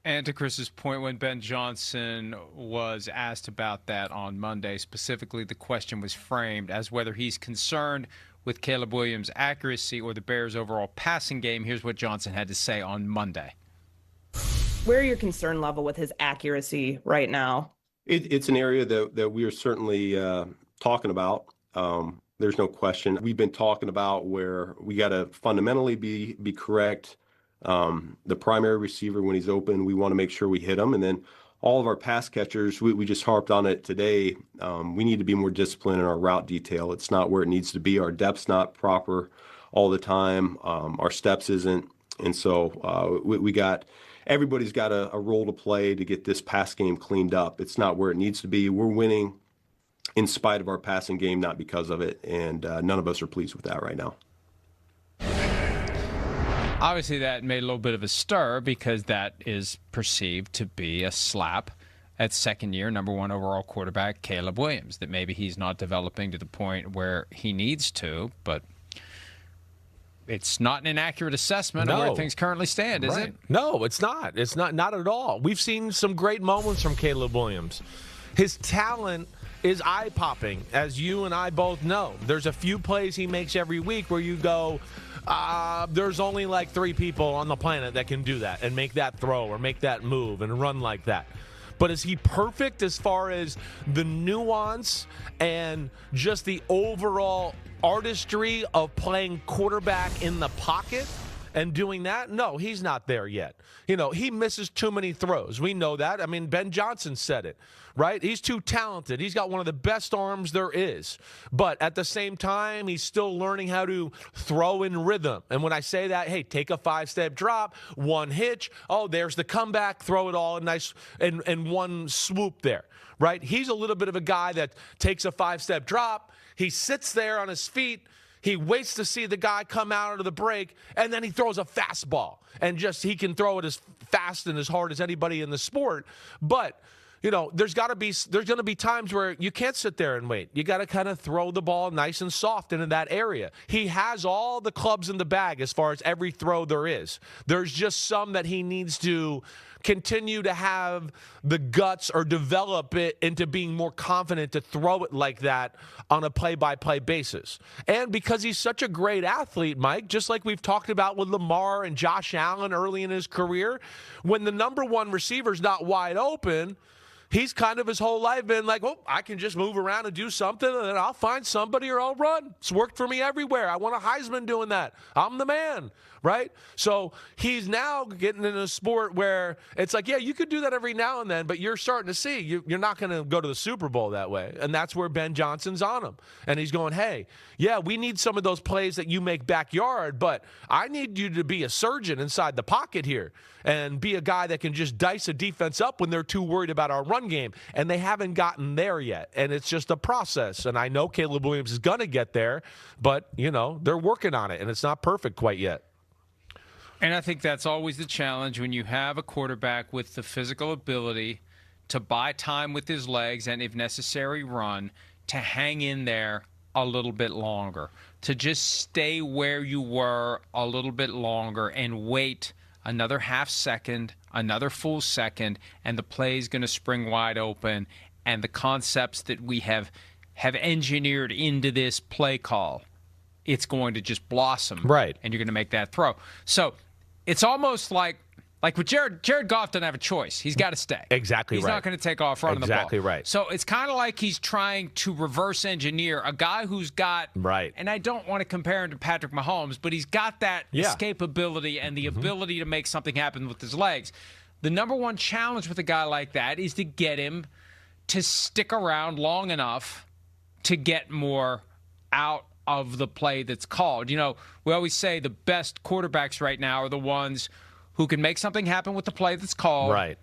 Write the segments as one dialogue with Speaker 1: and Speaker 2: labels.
Speaker 1: And to Chris's point, when Ben Johnson was asked about that on Monday, specifically the question was framed as whether he's concerned with Caleb Williams' accuracy or the Bears' overall passing game. Here's what Johnson had to say on Monday.
Speaker 2: Where are your concern level with his accuracy right now?
Speaker 3: It's an area that we are certainly talking about. There's no question. We've been talking about where we got to fundamentally be correct. The primary receiver, when he's open, we want to make sure we hit him. And then all of our pass catchers, we just harped on it today. We need to be more disciplined in our route detail. It's not where it needs to be. Our depth's not proper all the time. Our steps isn't. And so everybody's got a role to play to get this pass game cleaned up. It's not where it needs to be. We're winning in spite of our passing game, not because of it. And none of us are pleased with that right now.
Speaker 1: Obviously, that made a little bit of a stir because that is perceived to be a slap at second-year, number one overall quarterback Caleb Williams, that maybe he's not developing to the point where he needs to, but it's not an inaccurate assessment of where things currently stand, is it?
Speaker 4: No, it's not. It's not at all. We've seen some great moments from Caleb Williams. His talent is eye-popping, as you and I both know. There's a few plays he makes every week where you go, there's only like 3 people on the planet that can do that and make that throw or make that move and run like that. But is he perfect as far as the nuance and just the overall artistry of playing quarterback in the pocket and doing that? No, he's not there yet. You know, he misses too many throws. We know that. I mean, Ben Johnson said it, right? He's too talented. He's got one of the best arms there is. But at the same time, he's still learning how to throw in rhythm. And when I say that, hey, take a 5-step drop, one hitch. Oh, there's the comeback. Throw it all in nice in one swoop there, right? He's a little bit of a guy that takes a 5-step drop. He sits there on his feet. He waits to see the guy come out of the break, and then he throws a fastball. And just he can throw it as fast and as hard as anybody in the sport. But, you know, there's going to be times where you can't sit there and wait. You got to kind of throw the ball nice and soft into that area. He has all the clubs in the bag as far as every throw there is. There's just some that he needs to continue to have the guts or develop it into being more confident to throw it like that on a play-by-play basis. And because he's such a great athlete, Mike, just like we've talked about with Lamar and Josh Allen early in his career, when the number one receiver's not wide open, he's kind of his whole life been like, oh, I can just move around and do something, and then I'll find somebody or I'll run. It's worked for me everywhere. I want a Heisman doing that. I'm the man, right? So he's now getting in a sport where it's like, yeah, you could do that every now and then, but you're starting to see you're not going to go to the Super Bowl that way. And that's where Ben Johnson's on him. And he's going, hey, yeah, we need some of those plays that you make backyard, but I need you to be a surgeon inside the pocket here and be a guy that can just dice a defense up when they're too worried about our run game. And they haven't gotten there yet. And it's just a process. And I know Caleb Williams is going to get there, but, you know, they're working on it, and it's not perfect quite yet.
Speaker 1: And I think that's always the challenge when you have a quarterback with the physical ability to buy time with his legs and, if necessary, run, to hang in there a little bit longer, to just stay where you were a little bit longer and wait another half second, another full second, and the play's going to spring wide open. And the concepts that we have engineered into this play call, it's going to just blossom.
Speaker 4: Right.
Speaker 1: And you're going to make that throw. So it's almost like with Jared Goff doesn't have a choice. He's got to stay.
Speaker 4: Exactly right.
Speaker 1: He's not going to take off running the ball.
Speaker 4: Exactly right.
Speaker 1: So it's kind of like he's trying to reverse engineer a guy who's got,
Speaker 4: right.
Speaker 1: And I don't want to compare him to Patrick Mahomes, but he's got that escapability and the ability to make something happen with his legs. The number one challenge with a guy like that is to get him to stick around long enough to get more out of the play that's called. You know, we always say the best quarterbacks right now are the ones who can make something happen with the play that's called,
Speaker 4: right,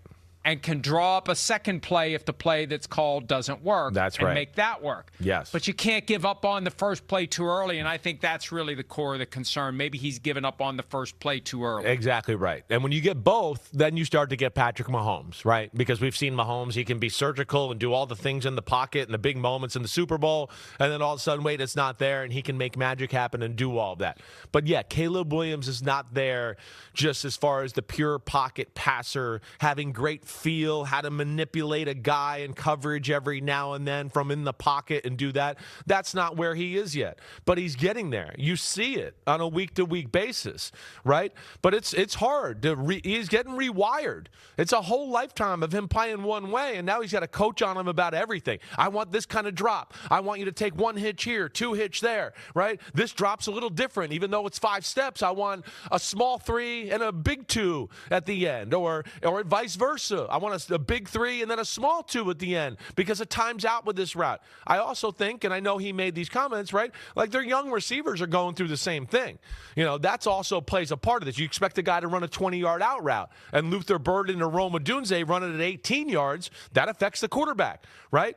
Speaker 1: and can draw up a second play if the play that's called doesn't work.
Speaker 4: That's
Speaker 1: and
Speaker 4: right.
Speaker 1: make that work.
Speaker 4: Yes.
Speaker 1: But you can't give up on the first play too early, and I think that's really the core of the concern. Maybe he's given up on the first play too early.
Speaker 4: Exactly right. And when you get both, then you start to get Patrick Mahomes, right? Because we've seen Mahomes, he can be surgical and do all the things in the pocket and the big moments in the Super Bowl, and then all of a sudden, wait, it's not there, and he can make magic happen and do all of that. But yeah, Caleb Williams is not there just as far as the pure pocket passer, having great feel, how to manipulate a guy in coverage every now and then from in the pocket and do that. That's not where he is yet. But he's getting there. You see it on a week-to-week basis, right? But it's hard. He's getting rewired. It's a whole lifetime of him playing one way, and now he's got a coach on him about everything. I want this kind of drop. I want you to take one hitch here, two hitch there, right? This drop's a little different. Even though it's 5 steps, I want a small 3 and a big 2 at the end, or vice versa. I want a big 3 and then a small 2 at the end because it times out with this route. I also think, and I know he made these comments, right? Like their young receivers are going through the same thing. You know, that's also plays a part of this. You expect a guy to run a 20-yard out route, and Luther Burden or Roma Dunze running at 18 yards. That affects the quarterback, right?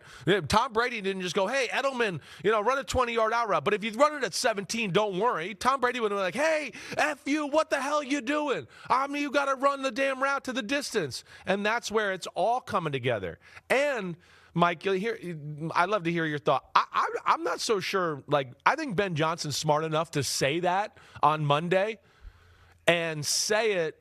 Speaker 4: Tom Brady didn't just go, hey, Edelman, run a 20-yard out route. But if you run it at 17, don't worry. Tom Brady would have been like, hey, F you, what the hell you doing? You got to run the damn route to the distance. And that's where it's all coming together. And Mike, I'd love to hear your thought. I'm not so sure. Like, I think Ben Johnson's smart enough to say that on Monday and say it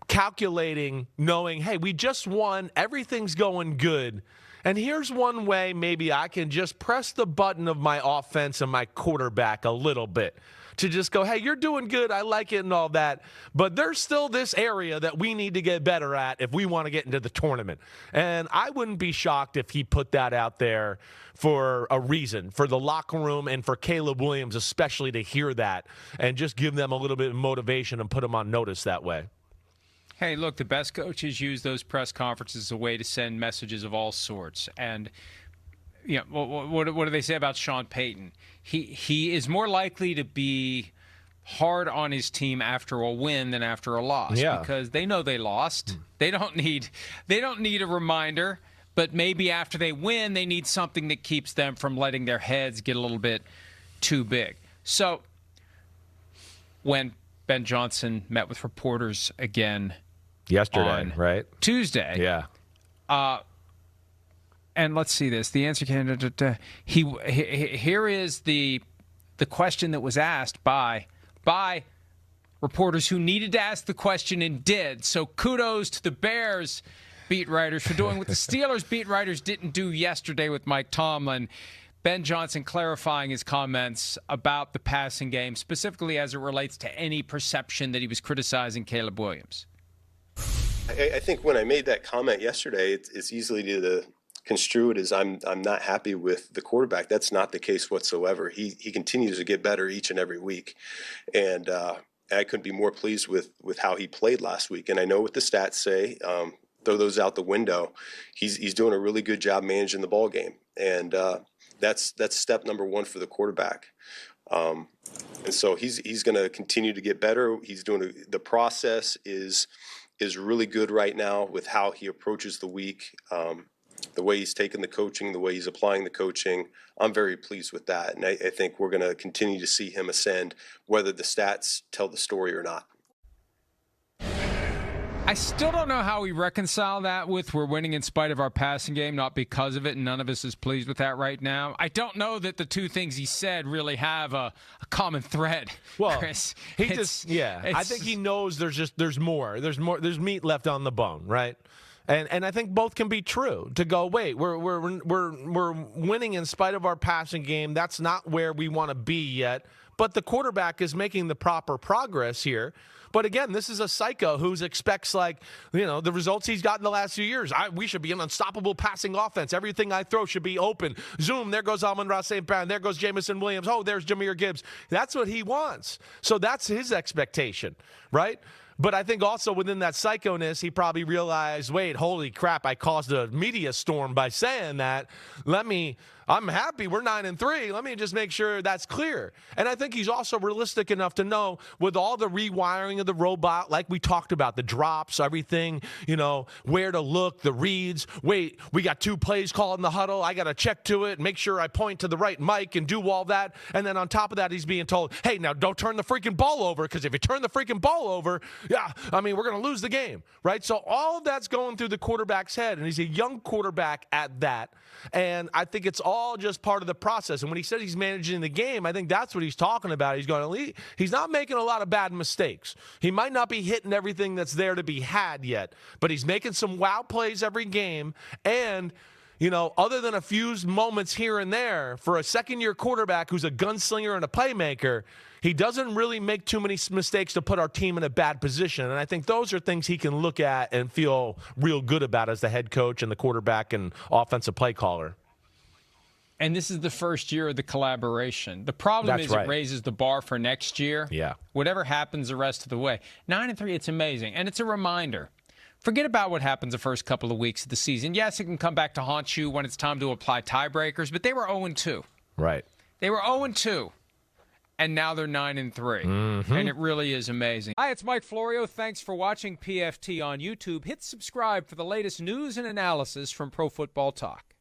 Speaker 4: calculating, knowing, hey, we just won. Everything's going good. And here's one way maybe I can just press the button of my offense and my quarterback a little bit to just go, hey, you're doing good. I like it and all that. But there's still this area that we need to get better at if we want to get into the tournament. And I wouldn't be shocked if he put that out there for a reason, for the locker room and for Caleb Williams especially to hear that and just give them a little bit of motivation and put them on notice that way.
Speaker 1: Hey, look, the best coaches use those press conferences as a way to send messages of all sorts. And what do they say about Sean Payton? He is more likely to be hard on his team after a win than after a loss because they know they lost. They don't need a reminder, but maybe after they win, they need something that keeps them from letting their heads get a little bit too big. So when Ben Johnson met with reporters again
Speaker 4: yesterday, right?
Speaker 1: Tuesday.
Speaker 4: Yeah.
Speaker 1: And let's see this. The answer came. Here is the question that was asked by reporters who needed to ask the question and did. So kudos to the Bears beat writers for doing what the Steelers beat writers didn't do yesterday with Mike Tomlin. Ben Johnson clarifying his comments about the passing game, specifically as it relates to any perception that he was criticizing Caleb Williams.
Speaker 3: I think when I made that comment yesterday, it's easily to construe it as I'm not happy with the quarterback. That's not the case whatsoever. He continues to get better each and every week, and I couldn't be more pleased with how he played last week. And I know what the stats say. Throw those out the window. He's doing a really good job managing the ball game, and that's step number one for the quarterback. And so he's going to continue to get better. He's doing the process is really good right now with how he approaches the week. The way he's taking the coaching, the way he's applying the coaching, I'm very pleased with that. And I think we're going to continue to see him ascend, whether the stats tell the story or not.
Speaker 1: I still don't know how we reconcile that with we're winning in spite of our passing game, not because of it, and none of us is pleased with that right now. I don't know that the two things he said really have a common thread,
Speaker 4: well,
Speaker 1: Chris.
Speaker 4: I think he knows there's more. There's meat left on the bone, right? And I think both can be true. To go, wait, we're winning in spite of our passing game. That's not where we want to be yet. But the quarterback is making the proper progress here. But again, this is a psycho who expects the results he's got in the last few years. We should be an unstoppable passing offense. Everything I throw should be open. Zoom, there goes Amon-Ra St. Brown. There goes Jamison Williams. Oh, there's Jahmyr Gibbs. That's what he wants. So that's his expectation, right? But I think also within that psychoness, he probably realized, wait, holy crap, I caused a media storm by saying that. I'm happy we're 9-3. Let me just make sure that's clear. And I think he's also realistic enough to know with all the rewiring of the robot, like we talked about, the drops, everything, where to look, the reads. Wait, we got 2 plays called in the huddle. I got to check to it, make sure I point to the right mic and do all that. And then on top of that, he's being told, hey, now don't turn the freaking ball over, because if you turn the freaking ball over, we're going to lose the game, right? So all of that's going through the quarterback's head, and he's a young quarterback at that. And I think it's all just part of the process. And when he says he's managing the game, I think that's what he's talking about. He's not making a lot of bad mistakes. He might not be hitting everything that's there to be had yet, but he's making some wow plays every game. And other than a few moments here and there, for a second-year quarterback who's a gunslinger and a playmaker, he doesn't really make too many mistakes to put our team in a bad position. And I think those are things he can look at and feel real good about as the head coach and the quarterback and offensive play caller.
Speaker 1: And this is the first year of the collaboration. The problem is it raises the bar for next year.
Speaker 4: Yeah.
Speaker 1: Whatever happens the rest of the way. 9-3, it's amazing. And it's a reminder. Forget about what happens the first couple of weeks of the season. Yes, it can come back to haunt you when it's time to apply tiebreakers, but they were 0-2.
Speaker 4: Right.
Speaker 1: They were 0-2. And now they're 9-3.
Speaker 4: Mm-hmm.
Speaker 1: And it really is amazing. Hi, it's Mike Florio. Thanks for watching PFT on YouTube. Hit subscribe for the latest news and analysis from Pro Football Talk.